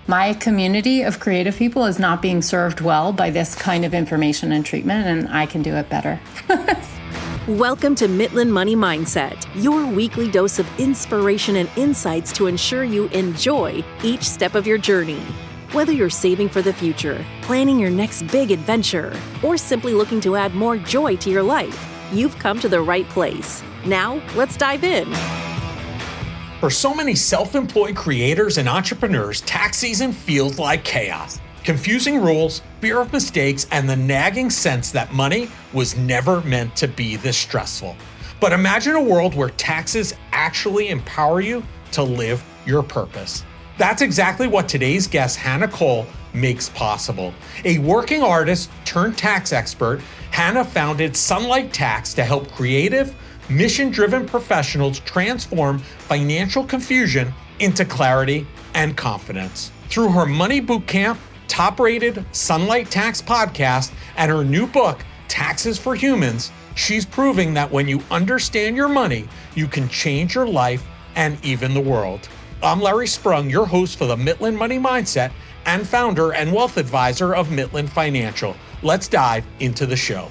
my community of creative people is not being served well by this kind of information and treatment, and I can do it better. Welcome to Midland Money Mindset, your weekly dose of inspiration and insights to ensure you enjoy each step of your journey. Whether you're saving for the future, planning your next big adventure, or simply looking to add more joy to your life, you've come to the right place. Now, let's dive in. For so many self-employed creators and entrepreneurs, tax season feels like chaos. Confusing rules, fear of mistakes, and the nagging sense that money was never meant to be this stressful. But imagine a world where taxes actually empower you to live your purpose. That's exactly what today's guest, Hannah Cole, makes possible. A working artist turned tax expert, Hannah founded Sunlight Tax to help creative, mission-driven professionals transform financial confusion into clarity and confidence. Through her Money Bootcamp, top-rated Sunlight Tax podcast, and her new book, Taxes for Humans, she's proving that when you understand your money, you can change your life and even the world. I'm Larry Sprung, your host for the Midland Money Mindset and founder and wealth advisor of Midland Financial. Let's dive into the show.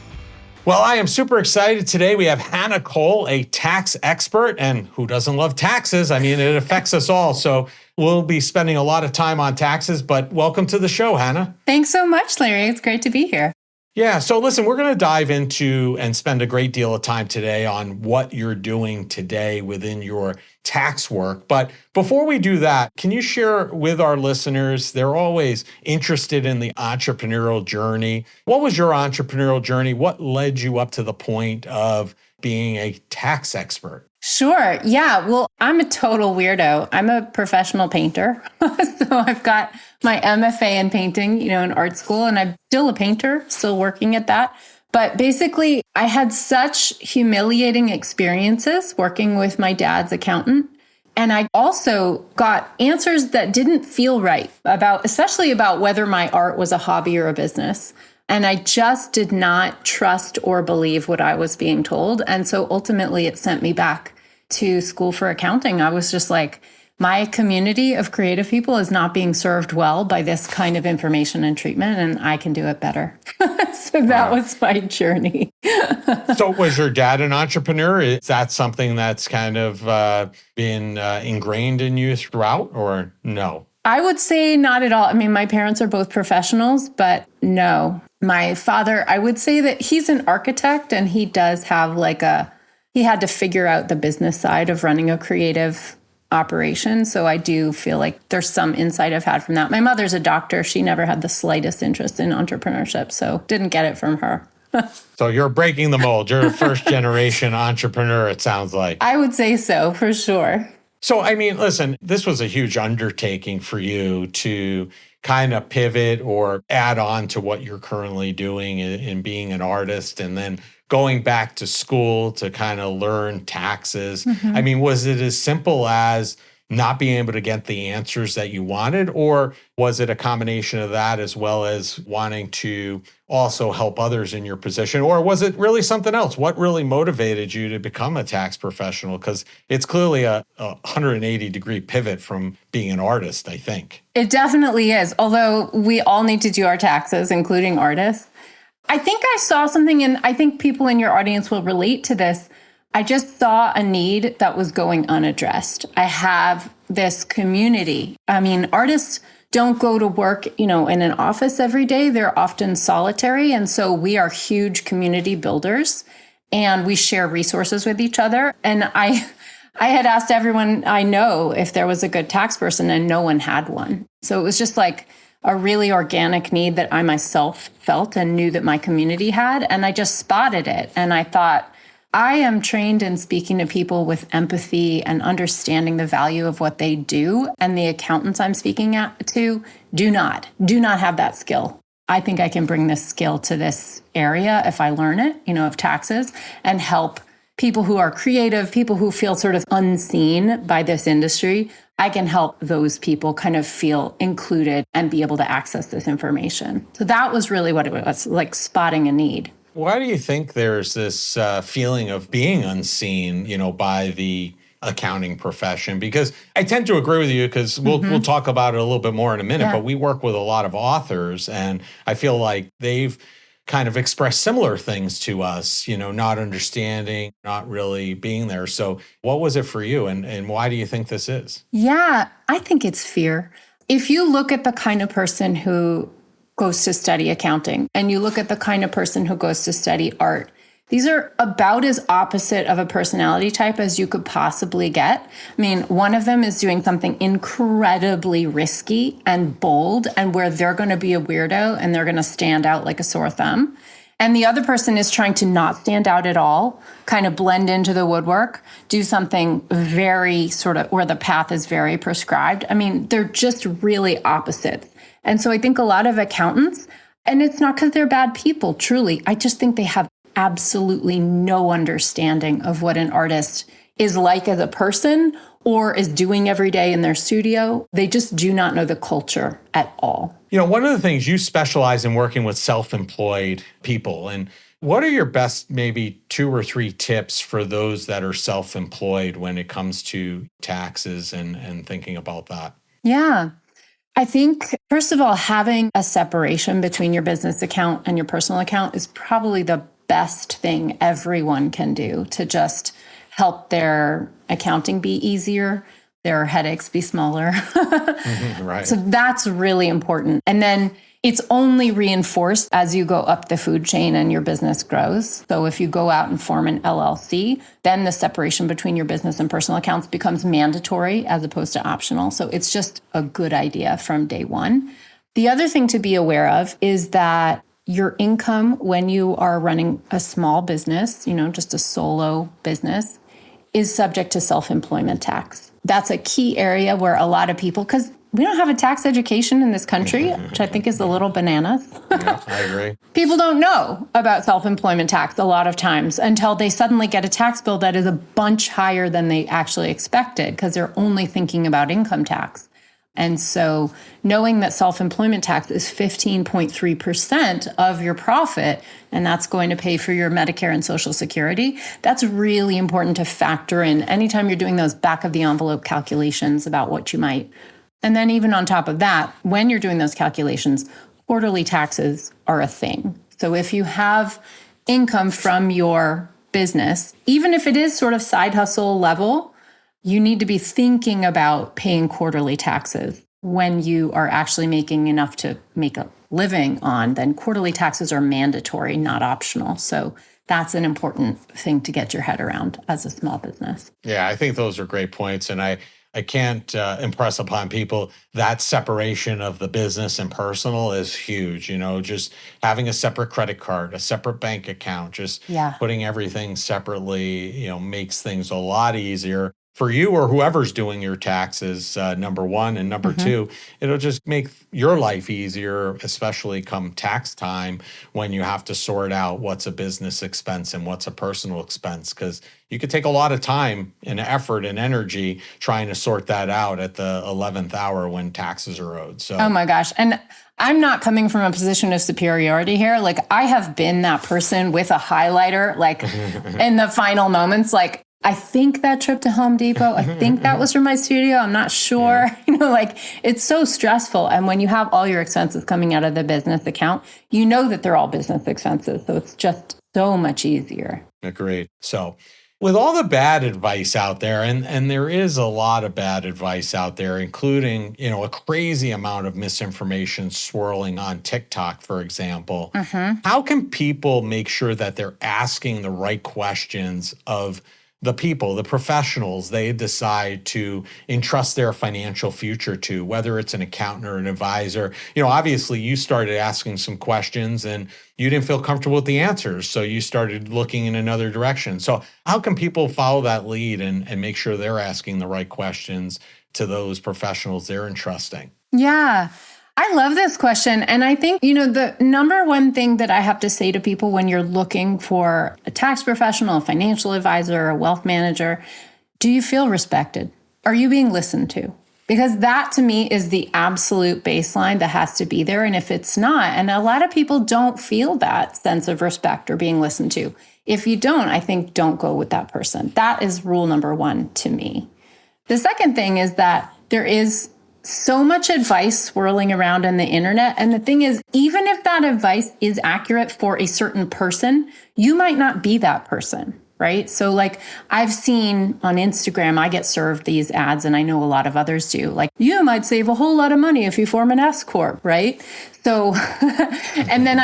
Well, I am super excited today. We have Hannah Cole, a tax expert, and who doesn't love taxes? I mean, it affects us all. So we'll be spending a lot of time on taxes, but welcome to the show, Hannah. Thanks so much, Larry. It's great to be here. Yeah, so listen, we're going to dive into and spend a great deal of time today on what you're doing today within your tax work. But before we do that, can you share with our listeners, they're always interested in the entrepreneurial journey. What was your entrepreneurial journey? What led you up to the point of being a tax expert? Sure. Yeah. Well, I'm a total weirdo. I'm a professional painter. So I've got my MFA in painting, in art school, and I'm still a painter, still working at that. But basically, I had such humiliating experiences working with my dad's accountant. And I also got answers that didn't feel right especially about whether my art was a hobby or a business. And I just did not trust or believe what I was being told. And so ultimately it sent me back to school for accounting. I was just like, my community of creative people is not being served well by this kind of information and treatment, and I can do it better. So that was my journey. So was your dad an entrepreneur? Is that something that's kind of been ingrained in you throughout, or no? I would say not at all. I mean, my parents are both professionals, but no. My father, I would say that he's an architect, and he does have he had to figure out the business side of running a creative operation. So I do feel like there's some insight I've had from that. My mother's a doctor. She never had the slightest interest in entrepreneurship, so didn't get it from her. So you're breaking the mold. You're a first generation entrepreneur, it sounds like. I would say so, for sure. So, I mean, listen, this was a huge undertaking for you to kind of pivot or add on to what you're currently doing in being an artist, and then going back to school to kind of learn taxes. Mm-hmm. I mean, was it as simple as not being able to get the answers that you wanted, or was it a combination of that as well as wanting to also help others in your position, or was it really something else? What really motivated you to become a tax professional? Because it's clearly a 180-degree pivot from being an artist, I think. It definitely is, although we all need to do our taxes, including artists. I think I saw something, and I think people in your audience will relate to this. I just saw a need that was going unaddressed. I have this community. I mean, artists don't go to work, in an office every day. They're often solitary. And so we are huge community builders, and we share resources with each other. And I had asked everyone I know if there was a good tax person, and no one had one. So it was just like a really organic need that I myself felt and knew that my community had. And I just spotted it. And I thought, I am trained in speaking to people with empathy and understanding the value of what they do. And the accountants I'm speaking to do not have that skill. I think I can bring this skill to this area if I learn it, of taxes, and help people who are creative, people who feel sort of unseen by this industry. I can help those people kind of feel included and be able to access this information. So that was really what it was, like spotting a need. Why do you think there's this feeling of being unseen, by the accounting profession? Because I tend to agree with you, because we'll talk about it a little bit more in a minute, but we work with a lot of authors, and I feel like they've kind of expressed similar things to us, not understanding, not really being there. So what was it for you, and why do you think this is? Yeah, I think it's fear. If you look at the kind of person who goes to study accounting and you look at the kind of person who goes to study art, these are about as opposite of a personality type as you could possibly get. I mean, one of them is doing something incredibly risky and bold, and where they're going to be a weirdo and they're going to stand out like a sore thumb. And the other person is trying to not stand out at all, kind of blend into the woodwork, do something very sort of where the path is very prescribed. I mean, they're just really opposites. And so I think a lot of accountants, and it's not because they're bad people, truly, I just think they have absolutely no understanding of what an artist is like as a person or is doing every day in their studio. They just do not know the culture at all. One of the things, you specialize in working with self-employed people. And what are your best maybe 2 or 3 tips for those that are self-employed when it comes to taxes and thinking about that? Yeah. I think, first of all, having a separation between your business account and your personal account is probably the best thing everyone can do to just help their accounting be easier, their headaches be smaller. Right. So that's really important. And then it's only reinforced as you go up the food chain and your business grows. So if you go out and form an LLC, then the separation between your business and personal accounts becomes mandatory as opposed to optional. So it's just a good idea from day one. The other thing to be aware of is that your income when you are running a small business, just a solo business, is subject to self-employment tax. That's a key area where a lot of people, because we don't have a tax education in this country, which I think is a little bananas. Yeah, I agree. People don't know about self-employment tax a lot of times until they suddenly get a tax bill that is a bunch higher than they actually expected because they're only thinking about income tax. And so knowing that self-employment tax is 15.3% of your profit, and that's going to pay for your Medicare and Social Security, that's really important to factor in anytime you're doing those back of the envelope calculations about what you might. And then even on top of that, when you're doing those calculations, quarterly taxes are a thing. So if you have income from your business, even if it is sort of side hustle level, you need to be thinking about paying quarterly taxes. When you are actually making enough to make a living on, then quarterly taxes are mandatory, not optional. So that's an important thing to get your head around as a small business. Yeah, I think those are great points. And I can't impress upon people that separation of the business and personal is huge. Just having a separate credit card, a separate bank account, just putting everything separately, makes things a lot easier for you or whoever's doing your taxes, number one. And number two, it'll just make your life easier, especially come tax time when you have to sort out what's a business expense and what's a personal expense. Because you could take a lot of time and effort and energy trying to sort that out at the 11th hour when taxes are owed. So, oh my gosh. And I'm not coming from a position of superiority here. Like, I have been that person with a highlighter, like in the final moments, like, I think that trip to Home Depot, I think that was from my studio. I'm not sure. Yeah. It's so stressful. And when you have all your expenses coming out of the business account, you know that they're all business expenses. So it's just so much easier. Agreed. So with all the bad advice out there, and there is a lot of bad advice out there, including, a crazy amount of misinformation swirling on TikTok, for example, how can people make sure that they're asking the right questions of the people, the professionals they decide to entrust their financial future to, whether it's an accountant or an advisor? Obviously you started asking some questions and you didn't feel comfortable with the answers, so you started looking in another direction. So how can people follow that lead and make sure they're asking the right questions to those professionals they're entrusting? Yeah. I love this question. And I think, the number one thing that I have to say to people when you're looking for a tax professional, a financial advisor, a wealth manager, do you feel respected? Are you being listened to? Because that to me is the absolute baseline that has to be there. And if it's not, and a lot of people don't feel that sense of respect or being listened to. If you don't, I think don't go with that person. That is rule number one to me. The second thing is that there is so much advice swirling around on the internet. And the thing is, even if that advice is accurate for a certain person, you might not be that person. Right? So like I've seen on Instagram, I get served these ads, and I know a lot of others do. Like, you might save a whole lot of money if you form an S Corp, right? So, and then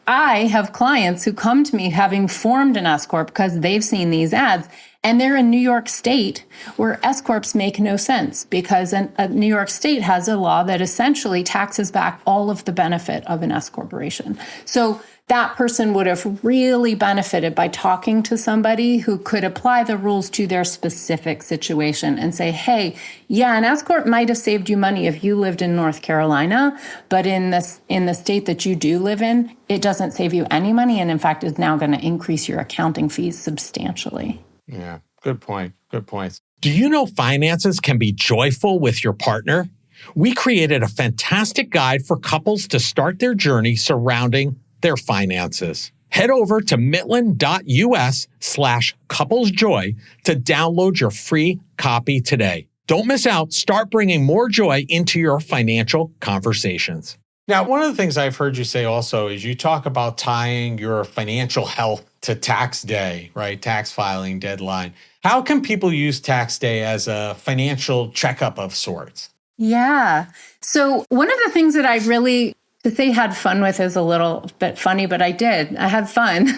I have clients who come to me having formed an S Corp because they've seen these ads, and they're in New York State where S Corps make no sense because New York State has a law that essentially taxes back all of the benefit of an S corporation. So that person would have really benefited by talking to somebody who could apply the rules to their specific situation and say, hey, yeah, an S Corp might have saved you money if you lived in North Carolina, but in the state that you do live in, it doesn't save you any money. And in fact, is now going to increase your accounting fees substantially. Yeah, good point. Good points. Do you know finances can be joyful with your partner? We created a fantastic guide for couples to start their journey surrounding their finances. Head over to Midland.us/couplesjoy to download your free copy today. Don't miss out. Start bringing more joy into your financial conversations. Now, one of the things I've heard you say also is you talk about tying your financial health to tax day, right? Tax filing deadline. How can people use tax day as a financial checkup of sorts? Yeah. So one of the things that I really, to say had fun with is a little bit funny, but I did. I had fun.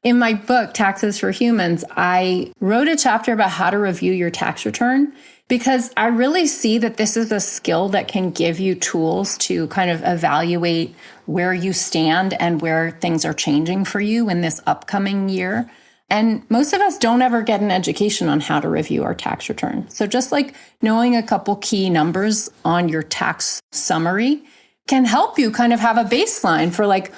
In my book, Taxes for Humans, I wrote a chapter about how to review your tax return because I really see that this is a skill that can give you tools to kind of evaluate where you stand and where things are changing for you in this upcoming year. And most of us don't ever get an education on how to review our tax return. So just like knowing a couple key numbers on your tax summary can help you kind of have a baseline for like,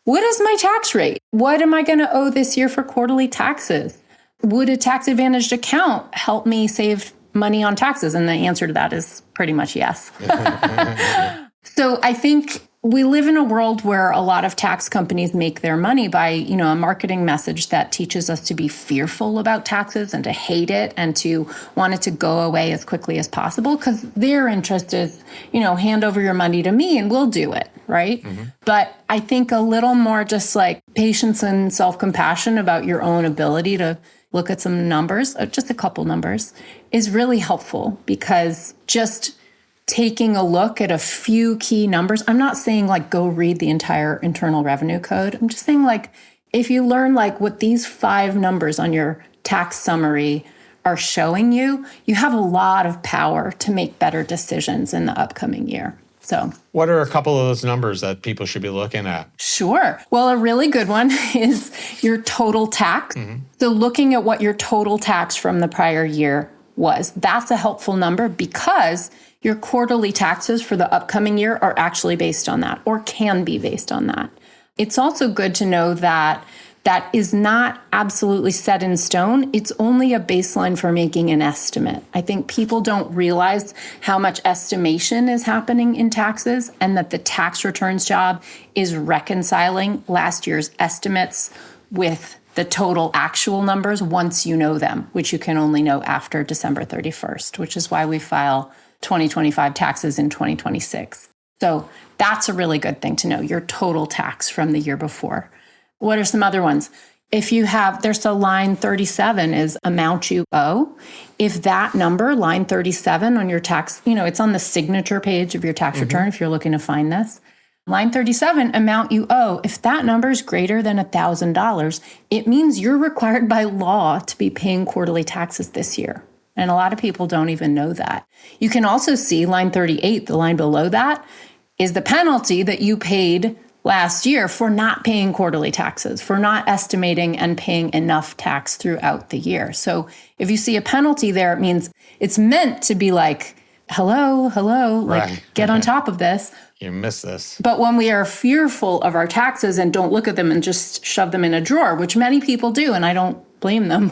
what is my tax rate? What am I going to owe this year for quarterly taxes? Would a tax advantaged account help me save money on taxes? And the answer to that is pretty much yes. So I think we live in a world where a lot of tax companies make their money by, a marketing message that teaches us to be fearful about taxes and to hate it and to want it to go away as quickly as possible because their interest is, hand over your money to me and we'll do it, right? Mm-hmm. But I think a little more just like patience and self-compassion about your own ability to look at some numbers, just a couple numbers, is really helpful because just taking a look at a few key numbers. I'm not saying like go read the entire Internal Revenue Code. I'm just saying like if you learn like what these 5 numbers on your tax summary are showing you, you have a lot of power to make better decisions in the upcoming year. So, what are a couple of those numbers that people should be looking at? Sure. Well, a really good one is your total tax. Mm-hmm. So looking at what your total tax from the prior year was, that's a helpful number because your quarterly taxes for the upcoming year are actually based on that or can be based on that. It's also good to know that that is not absolutely set in stone. It's only a baseline for making an estimate. I think people don't realize how much estimation is happening in taxes and that the tax returns job is reconciling last year's estimates with the total actual numbers once you know them, which you can only know after December 31st, which is why we file 2025 taxes in 2026. So that's a really good thing to know, your total tax from the year before. What are some other ones? If you have, there's a line 37 is amount you owe. If that number, line 37 on your tax, it's on the signature page of your tax return if you're looking to find this. Line 37, amount you owe. If that number is greater than $1,000, it means you're required by law to be paying quarterly taxes this year. And a lot of people don't even know that. You can also see line 38, the line below that, is the penalty that you paid last year for not paying quarterly taxes, for not estimating and paying enough tax throughout the year. So if you see a penalty there, it means it's meant to be like, hello, like right. Get on top of this. You miss this. But when we are fearful of our taxes and don't look at them and just shove them in a drawer, which many people do, and I don't blame them,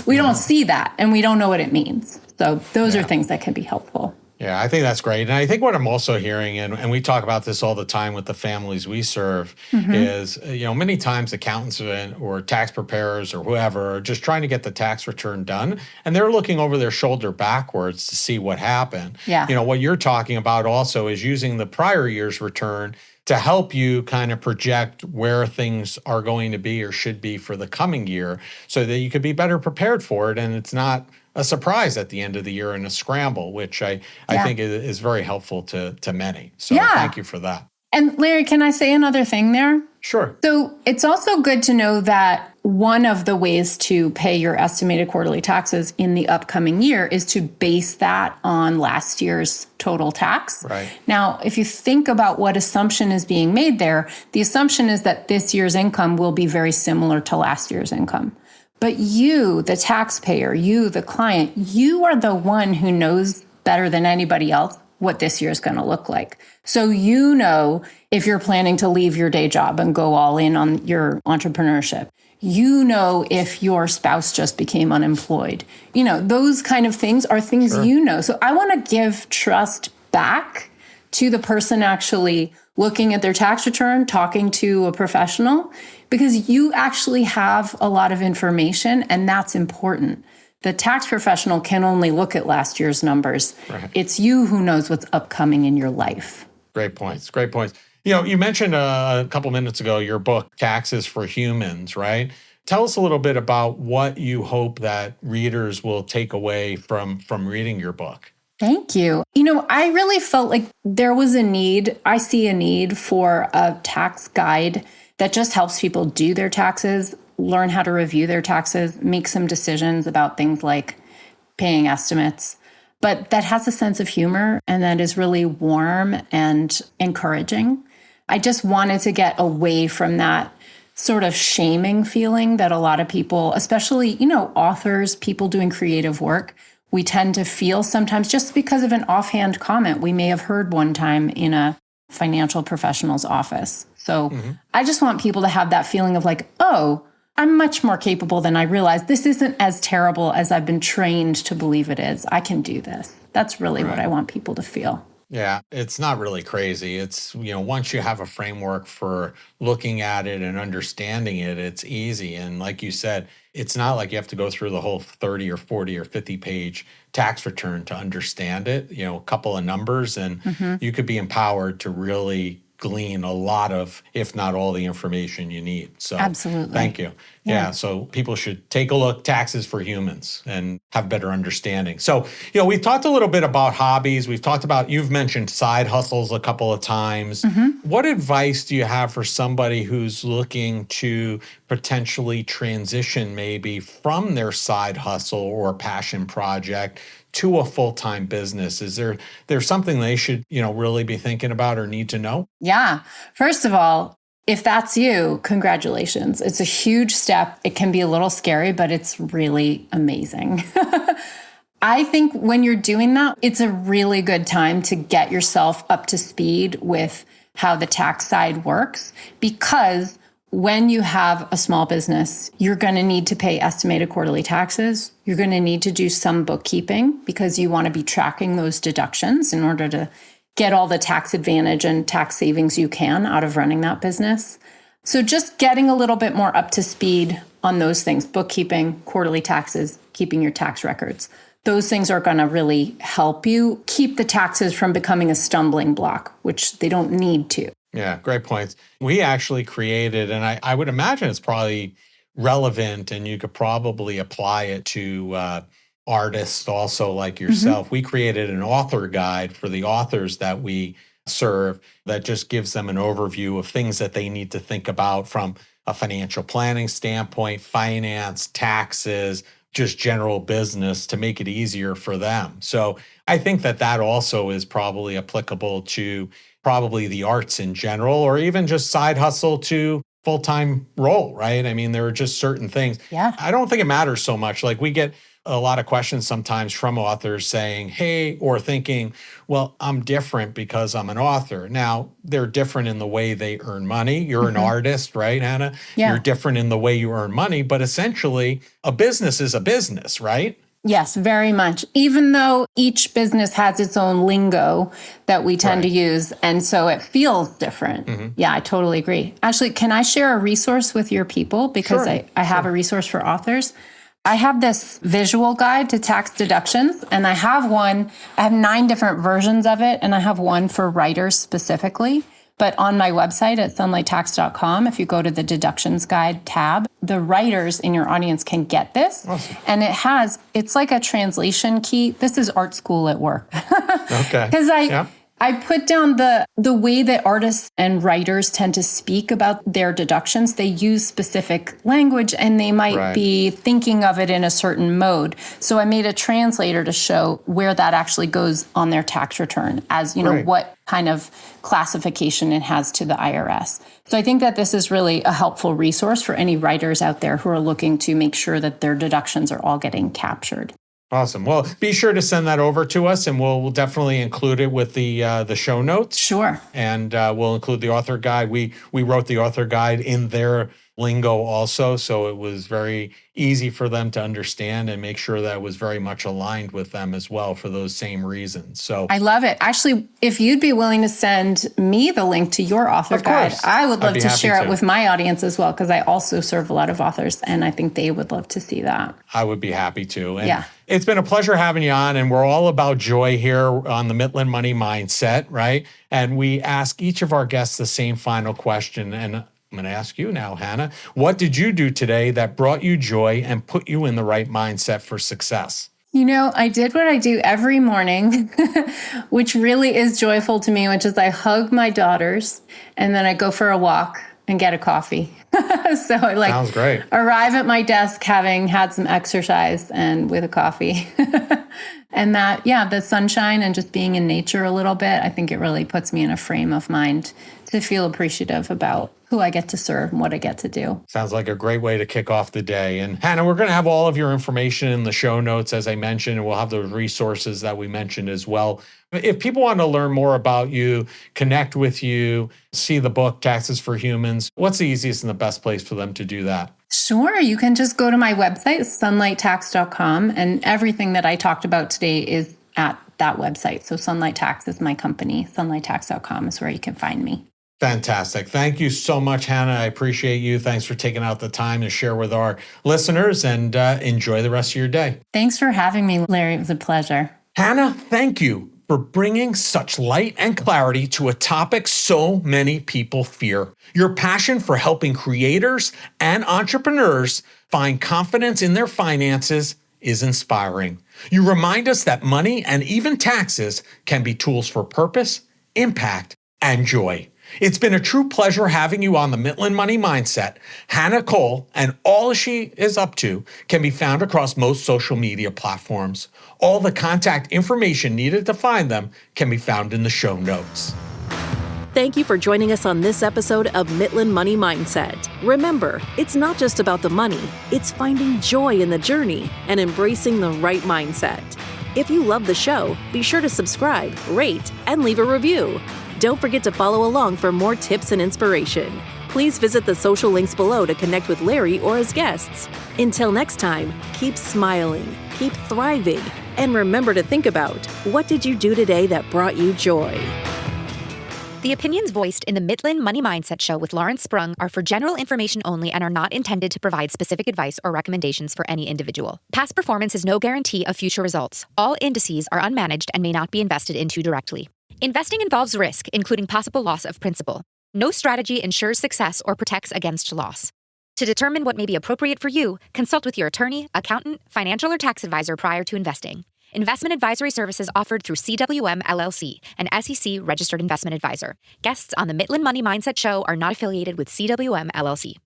we don't see that and we don't know what it means. So those are things that can be helpful. Yeah, I think that's great. And I think what I'm also hearing, and we talk about this all the time with the families we serve, is, many times accountants or tax preparers or whoever are just trying to get the tax return done. And they're looking over their shoulder backwards to see what happened. Yeah. What you're talking about also is using the prior year's return to help you kind of project where things are going to be or should be for the coming year so that you could be better prepared for it. And it's not a surprise at the end of the year and a scramble, which I think is very helpful to many. So thank you for that. And Larry, can I say another thing there? Sure. So it's also good to know that one of the ways to pay your estimated quarterly taxes in the upcoming year is to base that on last year's total tax. Right. Now, if you think about what assumption is being made there, the assumption is that this year's income will be very similar to last year's income. But you, the taxpayer, you, the client, you are the one who knows better than anybody else what this year is going to look like. So you know if you're planning to leave your day job and go all in on your entrepreneurship. You know if your spouse just became unemployed. Those kind of things are things you know. So I want to give trust back to the person actually looking at their tax return, talking to a professional, because you actually have a lot of information, and that's important. The tax professional can only look at last year's numbers. Right. It's you who knows what's upcoming in your life. Great points. Great points. You mentioned a couple minutes ago your book, Taxes for Humans, right? Tell us a little bit about what you hope that readers will take away from reading your book. Thank you. I really felt like there was a need. I see a need for a tax guide that just helps people do their taxes, learn how to review their taxes, make some decisions about things like paying estimates, but that has a sense of humor and that is really warm and encouraging. I just wanted to get away from that sort of shaming feeling that a lot of people, especially, authors, people doing creative work, we tend to feel sometimes just because of an offhand comment we may have heard one time in a financial professional's office. So I just want people to have that feeling of like, oh, I'm much more capable than I realized. This isn't as terrible as I've been trained to believe it is. I can do this. That's really what I want people to feel. Yeah, it's not really crazy. It's, once you have a framework for looking at it and understanding it, it's easy. And like you said, it's not like you have to go through the whole 30 or 40 or 50 page tax return to understand it, a couple of numbers, and you could be empowered to really glean a lot of, if not all, the information you need. So absolutely. Thank you. Yeah. So people should take a look, Taxes for Humans, and have better understanding. So, we've talked a little bit about hobbies. We've talked about, you've mentioned side hustles a couple of times. What advice do you have for somebody who's looking to potentially transition maybe from their side hustle or passion project to a full-time business? Is there's something they should, really be thinking about or need to know? Yeah. First of all, if that's you, congratulations. It's a huge step. It can be a little scary, but it's really amazing. I think when you're doing that, it's a really good time to get yourself up to speed with how the tax side works, because when you have a small business, you're going to need to pay estimated quarterly taxes. You're going to need to do some bookkeeping because you want to be tracking those deductions in order to get all the tax advantage and tax savings you can out of running that business. So just getting a little bit more up to speed on those things, bookkeeping, quarterly taxes, keeping your tax records. Those things are going to really help you keep the taxes from becoming a stumbling block, which they don't need to. Yeah, great points. We actually created, and I would imagine it's probably relevant and you could probably apply it to artists also like yourself. We created an author guide for the authors that we serve that just gives them an overview of things that they need to think about from a financial planning standpoint, finance, taxes, just general business to make it easier for them. So I think that also is probably applicable to probably the arts in general, or even just side hustle to full-time role, right? I mean, there are just certain things. Yeah. I don't think it matters so much. Like we get a lot of questions sometimes from authors saying, hey, or thinking, well, I'm different because I'm an author. Now, they're different in the way they earn money. You're an artist, right, Hannah? Yeah. You're different in the way you earn money, but essentially a business is a business, right? Yes, very much. Even though each business has its own lingo that we tend to use. And so it feels different. Yeah, I totally agree. Actually, can I share a resource with your people? Because I have a resource for authors. I have this visual guide to tax deductions, and I have 9 different versions of it, and I have one for writers specifically. But on my website at sunlighttax.com, if you go to the deductions guide tab, the writers in your audience can get this. Awesome. And it's like a translation key. This is art school at work. Okay. Because I put down the way that artists and writers tend to speak about their deductions. They use specific language and they might be thinking of it in a certain mode. So I made a translator to show where that actually goes on their tax return as, what kind of classification it has to the IRS. So I think that this is really a helpful resource for any writers out there who are looking to make sure that their deductions are all getting captured. Awesome. Well, be sure to send that over to us, and we'll definitely include it with the show notes. Sure. And we'll include the author guide. We wrote the author guide in their lingo also, so it was very easy for them to understand and make sure that it was very much aligned with them as well for those same reasons. So I love it. Actually, if you'd be willing to send me the link to your author guide, I would love to share it with my audience as well, because I also serve a lot of authors, and I think they would love to see that. I would be happy to. And it's been a pleasure having you on, and we're all about joy here on the Mitlin Money Mindset, right? And we ask each of our guests the same final question, and I'm going to ask you now, Hannah. What did you do today that brought you joy and put you in the right mindset for success? I did what I do every morning, which really is joyful to me, which is I hug my daughters and then I go for a walk and get a coffee. So I Sounds great. Arrive at my desk having had some exercise and with a coffee. And that, the sunshine and just being in nature a little bit, I think it really puts me in a frame of mind to feel appreciative about who I get to serve and what I get to do. Sounds like a great way to kick off the day. And Hannah, we're going to have all of your information in the show notes, as I mentioned, and we'll have those resources that we mentioned as well. If people want to learn more about you, connect with you, see the book, Taxes for Humans, what's the easiest and the best place for them to do that? Sure. You can just go to my website, sunlighttax.com, and everything that I talked about today is at that website. So Sunlight Tax is my company. Sunlighttax.com is where you can find me. Fantastic. Thank you so much, Hannah. I appreciate you. Thanks for taking out the time to share with our listeners, and enjoy the rest of your day. Thanks for having me, Larry. It was a pleasure. Hannah, thank you for bringing such light and clarity to a topic so many people fear. Your passion for helping creators and entrepreneurs find confidence in their finances is inspiring. You remind us that money and even taxes can be tools for purpose, impact, and joy. It's been a true pleasure having you on the Mitlin Money Mindset. Hannah Cole and all she is up to can be found across most social media platforms. All the contact information needed to find them can be found in the show notes. Thank you for joining us on this episode of Mitlin Money Mindset. Remember, it's not just about the money, it's finding joy in the journey and embracing the right mindset. If you love the show, be sure to subscribe, rate, and leave a review. Don't forget to follow along for more tips and inspiration. Please visit the social links below to connect with Larry or his guests. Until next time, keep smiling, keep thriving, and remember to think about, what did you do today that brought you joy? The opinions voiced in the Mitlin Money Mindset Show with Lawrence Sprung are for general information only and are not intended to provide specific advice or recommendations for any individual. Past performance is no guarantee of future results. All indices are unmanaged and may not be invested into directly. Investing involves risk, including possible loss of principal. No strategy ensures success or protects against loss. To determine what may be appropriate for you, consult with your attorney, accountant, financial or tax advisor prior to investing. Investment advisory services offered through CWM LLC, an SEC-registered investment advisor. Guests on the Mitlin Money Mindset Show are not affiliated with CWM LLC.